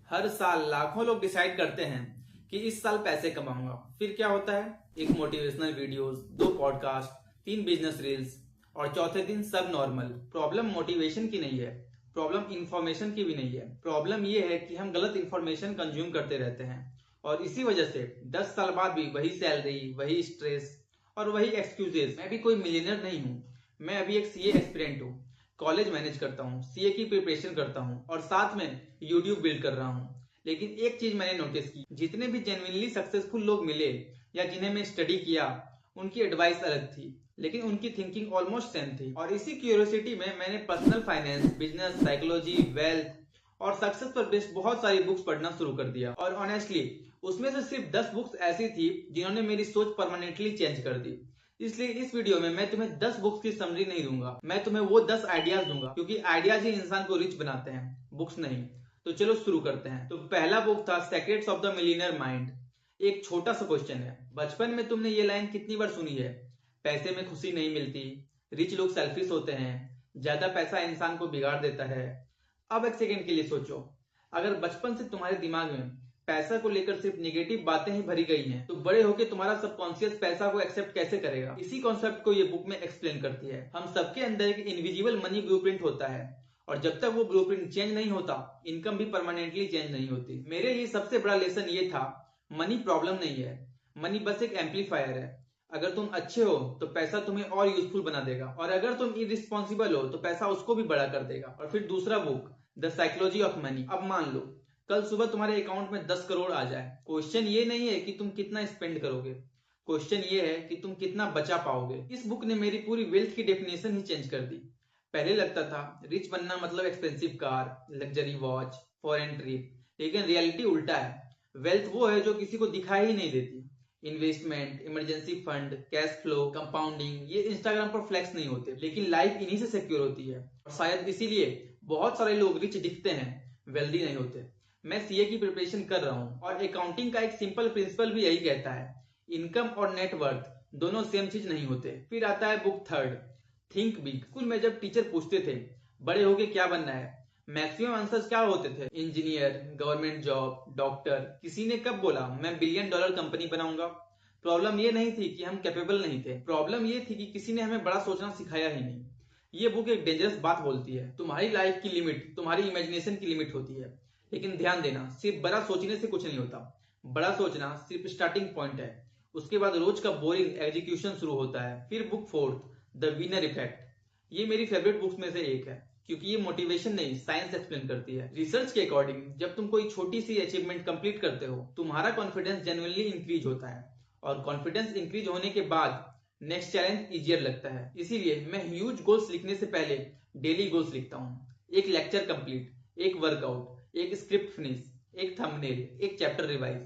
हर साल लाखों लोग डिसाइड करते हैं कि इस साल पैसे कमाऊंगा। फिर क्या होता है? एक motivational videos, 2 podcast, 3 business reels और चौथे दिन सब नॉर्मल। प्रॉब्लम मोटिवेशन की नहीं है, प्रॉब्लम इंफॉर्मेशन की भी नहीं है। प्रॉब्लम यह है कि हम गलत इंफॉर्मेशन कंज्यूम करते रहते हैं और इसी वजह से 10 साल बाद भी वही सैलरी, वही स्ट्रेस और वही एक्सक्यूजेस। मैं भी कोई मिलियनर नहीं हूँ, मैं अभी एक सीए एस्पिरेंट हूँ, कॉलेज मैनेज करता हूँ, सीए की प्रिपरेशन करता हूँ और साथ में यूट्यूब बिल्ड कर रहा हूँ। लेकिन एक चीज मैंने नोटिस की, जितने भी जेन्युइनली सक्सेसफुल लोग मिले या जिन्हें मैं स्टडी किया, उनकी एडवाइस अलग थी लेकिन उनकी थिंकिंग ऑलमोस्ट सेम थी। और इसी क्यूरियोसिटी में मैंने personal finance, business, psychology, wealth और सक्सेस पर बेस्ड बहुत सारी बुक्स पढ़ना शुरू कर दिया। और ऑनेस्टली उसमें से सिर्फ 10 बुक्स ऐसी थी जिन्होंने मेरी सोच परमानेंटली चेंज कर दी। इसलिए इस वीडियो में मैं तुम्हें 10 बुक्स की समरी नहीं दूंगा, मैं तुम्हें वो 10 आइडियाज दूंगा, क्योंकि आइडियाज ही इंसान को रिच बनाते हैं, बुक्स नहीं। तो चलो शुरू करते हैं। तो पहला बुक था secrets of the millionaire mind. एक छोटा सा क्वेश्चन है, बचपन में तुमने ये लाइन कितनी बार सुनी है? पैसे में खुशी नहीं मिलती, रिच लोग सेल्फिश होते हैं, ज्यादा पैसा इंसान को बिगाड़ देता है। अब एक सेकेंड के लिए सोचो, अगर बचपन से तुम्हारे दिमाग में पैसा को लेकर सिर्फ निगेटिव बातें ही भरी गई हैं, तो बड़े होकर तुम्हारा सबकॉन्शियस पैसा को एक्सेप्ट कैसे करेगा? इसी कॉन्सेप्ट को ये बुक में एक्सप्लेन करती है। हम सबके अंदर एक इनविजिबल मनी ब्लूप्रिंट होता है और जब तक वो ब्लूप्रिंट चेंज नहीं होता, इनकम भी परमानेंटली चेंज नहीं होती। मेरे लिए सबसे बड़ा लेसन ये था, मनी प्रॉब्लम नहीं है, मनी बस एक एम्पलीफायर है। अगर तुम अच्छे हो तो पैसा तुम्हें और यूजफुल बना देगा, और अगर तुम इरिस्पॉन्सिबल हो तो पैसा उसको भी बड़ा कर देगा। और फिर दूसरा book, the psychology of money. अब मान लो कल सुबह तुम्हारे अकाउंट में 10 करोड़ आ जाए। क्वेश्चन ये नहीं है कि तुम कितना स्पेंड करोगे, क्वेश्चन ये है कि तुम कितना बचा पाओगे। इस बुक ने मेरी पूरी वेल्थ की डेफिनेशन ही चेंज कर दी। पहले लगता था रिच बनना मतलब expensive car, luxury watch, foreign trip, लेकिन रियलिटी उल्टा है। वेल्थ वो है जो किसी को दिखाई ही नहीं देती। Investment, emergency fund, cash flow, compounding, ये इंस्टाग्राम पर फ्लैक्स नहीं होते, लेकिन लाइफ इन्हीं से सिक्योर होती है। और शायद इसीलिए बहुत सारे लोग रिच दिखते हैं, वेल्दी नहीं होते। मैं सीए की प्रिपरेशन कर रहा हूँ और अकाउंटिंग का एक सिंपल प्रिंसिपल भी यही कहता है, इनकम और नेटवर्थ दोनों सेम चीज नहीं होते। फिर आता है book third, think big. School में जब टीचर पूछते थे बड़े होके क्या बनना है, मैक्सिमम आंसर्स क्या होते थे? Engineer, government job, doctor. किसी ने कब बोला मैं बिलियन डॉलर कंपनी बनाऊंगा? प्रॉब्लम ये नहीं थी कि हम कैपेबल नहीं थे, प्रॉब्लम ये थी कि किसी ने हमें बड़ा सोचना सिखाया ही नहीं। ये बुक एक डेंजरस बात बोलती है, तुम्हारी लाइफ की लिमिट तुम्हारी इमेजिनेशन की लिमिट होती है। लेकिन ध्यान देना, सिर्फ बड़ा सोचने से कुछ नहीं होता। बड़ा सोचना सिर्फ स्टार्टिंग पॉइंट है, उसके बाद रोज का बोरिंग एग्जीक्यूशन शुरू होता है। फिर book fourth, the winner effect. ये मेरी फेवरेट बुक्स में से एक है, क्योंकि ये मोटिवेशन नहीं, साइंस एक्सप्लेन करती है। रिसर्च के अकॉर्डिंग जब तुम कोई छोटी सी अचीवमेंट कंप्लीट करते हो, तुम्हारा कॉन्फिडेंस जेन्युइनली इंक्रीज होता है, और कॉन्फिडेंस इंक्रीज होने के बाद नेक्स्ट चैलेंज इजियर लगता है। इसीलिए मैं ह्यूज गोल्स लिखने से पहले डेली गोल्स लिखता हूँ। एक लेक्चर कंप्लीट, एक वर्कआउट, एक स्क्रिप्ट फिनिश, एक थंबनेल, एक चैप्टर रिवाइज।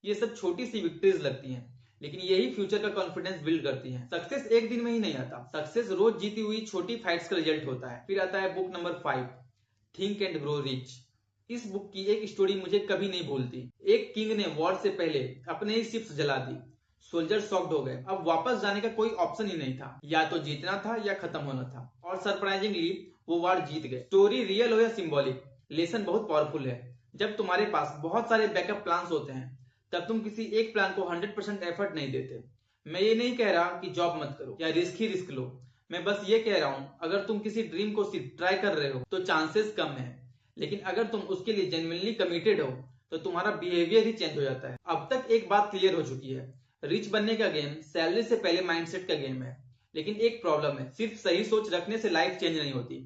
ये सब छोटी सी विक्ट्रीज लगती हैं, लेकिन यही फ्यूचर का कॉन्फिडेंस बिल्ड करती है। सक्सेस एक दिन में ही नहीं आता, सक्सेस रोज जीती हुई छोटी फाइट्स का रिजल्ट होता है। फिर आता है book number 5, think and grow rich. इस बुक की एक स्टोरी मुझे कभी नहीं भूलती। एक किंग ने वॉर से पहले अपने ही शिप्स जला दी, सोल्जर शॉक्ड हो गए। अब वापस जाने का कोई ऑप्शन ही नहीं था, या तो जीतना था या खत्म होना था, और सरप्राइजिंगली वो वार जीत गए। स्टोरी रियल हो या सिंबॉलिक, लेसन बहुत पावरफुल है। जब तुम्हारे पास बहुत सारे बैकअप प्लान्स होते हैं, तब तुम किसी एक प्लान को 100% एफर्ट नहीं देते। मैं ये नहीं कह रहा कि जॉब मत करो या रिस्क ही रिस्क लो, मैं बस ये कह रहा हूं अगर तुम किसी ड्रीम को सिर्फ ट्राई कर रहे हो तो चांसेस कम है, लेकिन अगर तुम उसके लिए जेन्युइनली कमिटेड हो तो तुम्हारा बिहेवियर ही चेंज हो जाता है। अब तक एक बात क्लियर हो चुकी है, रिच बनने का गेम सैलरी से पहले माइंडसेट का गेम है। लेकिन एक प्रॉब्लम है, सिर्फ सही सोच रखने से लाइफ चेंज नहीं होती,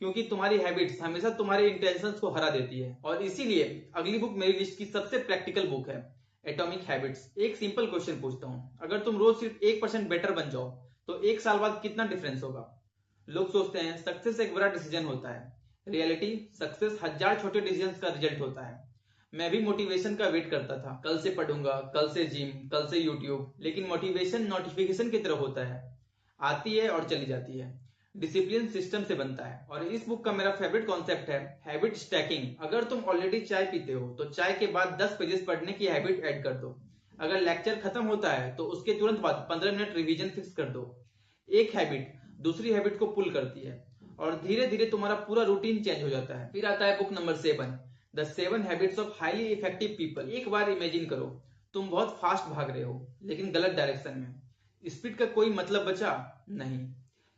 क्योंकि तुम्हारी हैबिट्स हमेशा तुम्हारे इंटेंशंस को हरा देती है। और इसीलिए अगली बुक मेरी लिस्ट की सबसे प्रैक्टिकल बुक है, एटॉमिक हैबिट्स। एक सिंपल क्वेश्चन पूछता हूँ, अगर तुम रोज सिर्फ 1% बेटर बन जाओ तो 1 साल बाद कितना डिफरेंस होगा? लोग सोचते हैं सक्सेस एक बड़ा डिसीजन होता है, रियलिटी सक्सेस 1000 छोटे डिसीजन का रिजल्ट होता है। मैं भी मोटिवेशन का वेट करता था, कल से पढ़ूंगा, कल से जिम, कल से यूट्यूब, लेकिन मोटिवेशन नोटिफिकेशन की तरह होता है, आती है और चली जाती है। डिसिप्लिन सिस्टम से बनता है। और इस बुक का मेरा फेवरेट कॉन्सेप्ट है हैबिट स्टैकिंग। अगर तुम ऑलरेडी चाय पीते हो तो चाय के बाद 10 पेजेस पढ़ने की हैबिट ऐड कर दो। अगर लेक्चर खत्म होता है तो उसके तुरंत बाद 15 मिनट रिवीजन फिक्स कर दो। एक हैबिट दूसरी हैबिट को पुल करती है और धीरे धीरे तुम्हारा पूरा रूटीन चेंज हो जाता है। फिर आता है book number 7, the 7 habits of highly effective people. एक बार इमेजिन करो तुम बहुत फास्ट भाग रहे हो लेकिन गलत डायरेक्शन में। स्पीड का कोई मतलब बचा नहीं।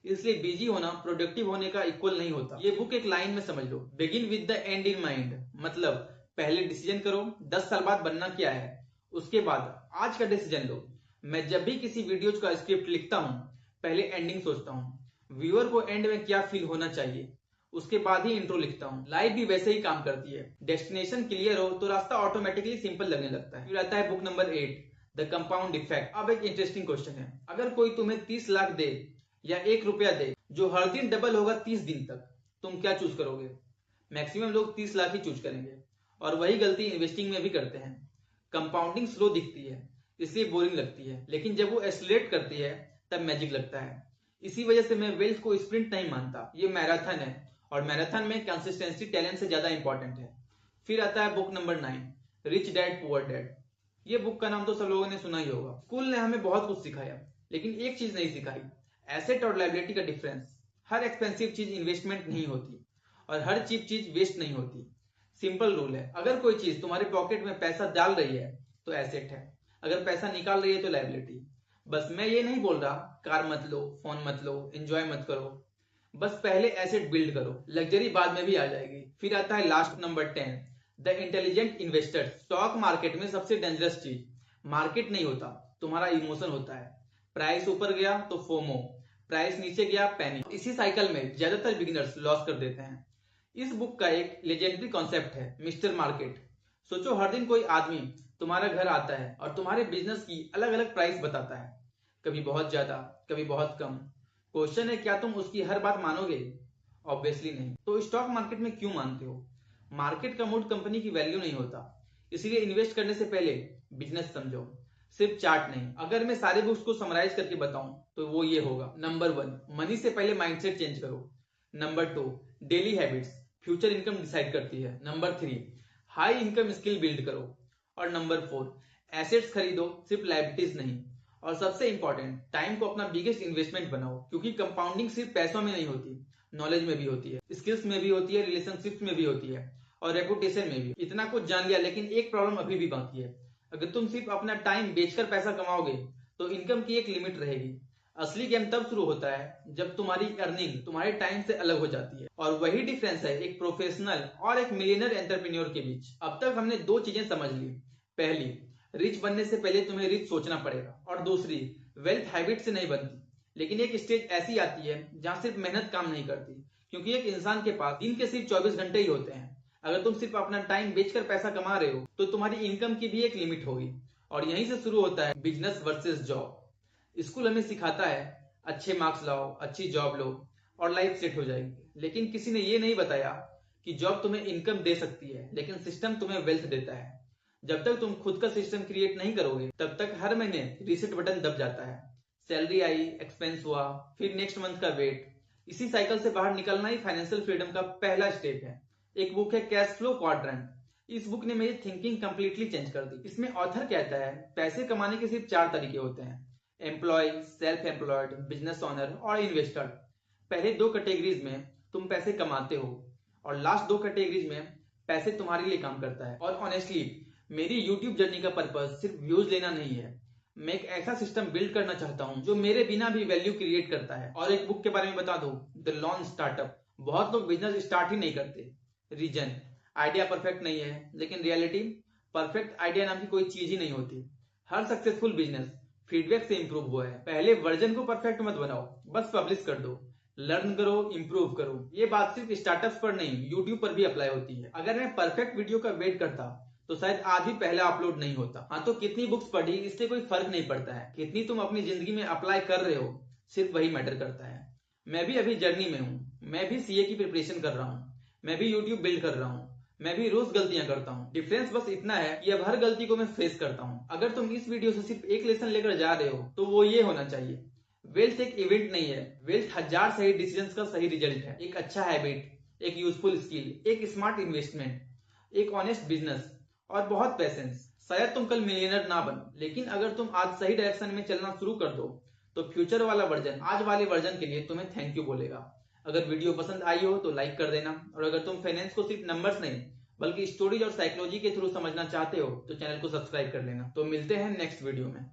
इसलिए बिजी होना प्रोडक्टिव होने का इक्वल नहीं होता। ये बुक एक लाइन में समझ लो, begin with the end in mind. मतलब पहले डिसीजन करो 10 साल बाद बनना क्या है, उसके बाद आज का डिसीजन लो। मैं जब भी किसी वीडियो का स्क्रिप्ट लिखता हूँ पहले एंडिंग सोचता हूँ, व्यूअर को एंड में क्या फील होना चाहिए, उसके बाद ही इंट्रो लिखता हूँ। लाइफ भी वैसे ही काम करती है। डेस्टिनेशन क्लियर हो तो रास्ता ऑटोमेटिकली सिंपल लगने लगता है। फिर आता है book number 8, the compound effect. अब एक इंटरेस्टिंग क्वेश्चन है, अगर कोई तुम्हें 30 लाख दे या 1 रुपया दे जो हर दिन डबल होगा 30 दिन तक, तुम क्या चूज करोगे? मैक्सिमम लोग 30 लाख ही चूज करेंगे और वही गलती इन्वेस्टिंग में भी करते हैं। कंपाउंडिंग स्लो दिखती है इसलिए बोरिंग लगती है, लेकिन जब वो एक्सेलरेट करती है तब मैजिक लगता है। इसी वजह से मैं वेल्थ को स्प्रिंट नहीं मानता, ये मैराथन है और मैराथन में कंसिस्टेंसी टैलेंट से ज्यादा इंपॉर्टेंट है। फिर आता है book number 9, rich dad poor dad. ये बुक का नाम तो सब लोगों ने सुना ही होगा। स्कूल ने हमें बहुत कुछ सिखाया लेकिन एक चीज नहीं सिखाई, एसेट और लायबिलिटी का डिफरेंस। हर एक्सपेंसिव चीज इन्वेस्टमेंट नहीं होती और हर चीप चीज वेस्ट नहीं होती। सिंपल रूल है, अगर कोई चीज तुम्हारे पॉकेट में पैसा डाल रही है तो एसेट है, अगर पैसा निकाल रही है तो लायबिलिटी। बस मैं ये नहीं बोल रहा कार मत लो, फोन मत लो, एंजॉय मत करो, बस पहले एसेट बिल्ड करो, लग्जरी बाद में भी आ जाएगी। फिर आता है last number 10, the intelligent investor. Stock market में सबसे डेंजरस चीज मार्केट नहीं होता, तुम्हारा इमोशन होता है। प्राइस ऊपर गया तो फोमो, प्राइस नीचे गया पैनिक। इसी साइकिल में ज्यादातर बिगिनर्स लॉस कर देते हैं। इस बुक का एक लेजेंडरी कॉन्सेप्ट है मिस्टर मार्केट। सोचो हर दिन कोई आदमी तुम्हारा घर आता है और तुम्हारे बिजनेस की अलग अलग प्राइस बताता है, कभी बहुत ज्यादा कभी बहुत कम। क्वेश्चन है क्या तुम उसकी हर बात मानोगे? ऑब्वियसली नहीं। तो स्टॉक मार्केट में क्यों मानते हो? मार्केट का मूड कंपनी की वैल्यू नहीं होता, इसलिए इन्वेस्ट करने से पहले बिजनेस समझो, सिर्फ चार्ट नहीं। अगर मैं सारे बुक्स को समराइज करके बताऊं तो वो ये होगा। नंबर 1, मनी से पहले माइंडसेट चेंज करो। Number 2, daily habits future income decide करती है। Number 3, high income skill build करो। और नंबर 4, एसेट्स खरीदो, सिर्फ लायबिलिटीज नहीं। और सबसे इंपॉर्टेंट, टाइम को अपना बिगेस्ट इन्वेस्टमेंट बनाओ, क्योंकि कंपाउंडिंग सिर्फ पैसों में नहीं होती, नॉलेज में भी होती है, स्किल्स में भी होती है, रिलेशनशिप्स में भी होती है और रेपुटेशन में भी। इतना कुछ जान लिया लेकिन एक प्रॉब्लम अभी भी बाकी है। अगर तुम सिर्फ अपना टाइम बेचकर पैसा कमाओगे तो इनकम की एक लिमिट रहेगी। असली गेम तब शुरू होता है जब तुम्हारी अर्निंग तुम्हारे टाइम से अलग हो जाती है, और वही डिफरेंस है एक प्रोफेशनल और एक मिलियनर एंटरप्रेन्योर के बीच। अब तक हमने 2 चीजें समझ ली, पहली, रिच बनने से पहले तुम्हें रिच सोचना पड़ेगा, और दूसरी, वेल्थ हैबिट से नहीं बनती, लेकिन एक स्टेज ऐसी आती है जहां सिर्फ मेहनत काम नहीं करती, क्योंकि एक इंसान के पास दिन के सिर्फ 24 घंटे ही होते हैं। अगर तुम सिर्फ अपना टाइम बेचकर पैसा कमा रहे हो तो तुम्हारी इनकम की भी एक लिमिट होगी, और यहीं से शुरू होता है बिजनेस वर्सेस जॉब। स्कूल हमें सिखाता है अच्छे मार्क्स लाओ, अच्छी जॉब लो और लाइफ सेट हो जाएगी, लेकिन किसी ने ये नहीं बताया कि जॉब तुम्हें इनकम दे सकती है लेकिन सिस्टम तुम्हें वेल्थ देता है। जब तक तुम खुद का सिस्टम क्रिएट नहीं करोगे तब तक हर महीने रीसेट बटन दब जाता है। सैलरी आई, एक्सपेंस हुआ, फिर नेक्स्ट मंथ का वेट। इसी साइकिल से बाहर निकलना ही फाइनेंशियल फ्रीडम का पहला स्टेप है। एक बुक है कैश फ्लो क्वाड्रेंट। इस बुक ने मेरी थिंकिंग कंप्लीटली चेंज कर दी। इसमें ऑथर कहता है पैसे कमाने के सिर्फ 4 तरीके होते हैं, employ, self employed, business owner और इन्वेस्टर। पहले 2 कैटेगरीज में तुम पैसे कमाते हो और लास्ट 2 कैटेगरीज में पैसे तुम्हारे लिए काम करता है। और ऑनेस्टली मेरी यूट्यूब जर्नी का पर्पज सिर्फ व्यूज लेना नहीं है, मैं एक ऐसा सिस्टम बिल्ड करना चाहता हूं जो मेरे बिना भी वैल्यू क्रिएट करता है। और एक बुक के बारे में बता दूं, द लॉन्च स्टार्टअप। बहुत लोग बिजनेस स्टार्ट ही नहीं करते। रीजन, आइडिया परफेक्ट नहीं है, लेकिन रियलिटी, परफेक्ट आइडिया नाम की कोई चीज ही नहीं होती। हर सक्सेसफुल बिजनेस फीडबैक से इंप्रूव हुआ है। पहले वर्जन को परफेक्ट मत बनाओ, बस पब्लिश कर दो, लर्न करो, इंप्रूव करो। ये बात सिर्फ स्टार्टअप्स पर नहीं, यूट्यूब पर भी अप्लाई होती है। अगर मैं परफेक्ट वीडियो का वेट करता तो शायद आज भी पहला अपलोड नहीं होता। हाँ, तो कितनी बुक्स पढ़ी इससे कोई फर्क नहीं पड़ता है, कितनी तुम अपनी जिंदगी में अप्लाई कर रहे हो सिर्फ वही मैटर करता है। मैं भी अभी जर्नी में हूँ, मैं भी सीए की प्रिपरेशन कर रहा हूँ, मैं भी यूट्यूब बिल्ड कर रहा हूँ, मैं भी रोज गलतियां करता हूँ। डिफरेंस बस इतना है कि अब हर गलती को मैं फेस करता हूँ। अगर तुम इस वीडियो से सिर्फ एक लेसन लेकर जा रहे हो तो वो ये होना चाहिए, वेल्थ एक इवेंट नहीं है, वेल्थ 1000 सही डिसीजंस का सही रिजल्ट है। एक अच्छा हैबिट, एक यूजफुल स्किल, एक स्मार्ट इन्वेस्टमेंट, एक ऑनेस्ट बिजनेस और बहुत पेशेंस। शायद तुम कल मिलियनर ना बनो, लेकिन अगर तुम आज सही डायरेक्शन में चलना शुरू कर दो तो फ्यूचर वाला वर्जन आज वाले वर्जन के लिए तुम्हें थैंक यू बोलेगा। अगर वीडियो पसंद आई हो तो लाइक कर देना, और अगर तुम फाइनेंस को सिर्फ नंबर्स नहीं बल्कि स्टोरीज और साइकोलॉजी के थ्रू समझना चाहते हो तो चैनल को सब्सक्राइब कर लेना। तो मिलते हैं नेक्स्ट वीडियो में।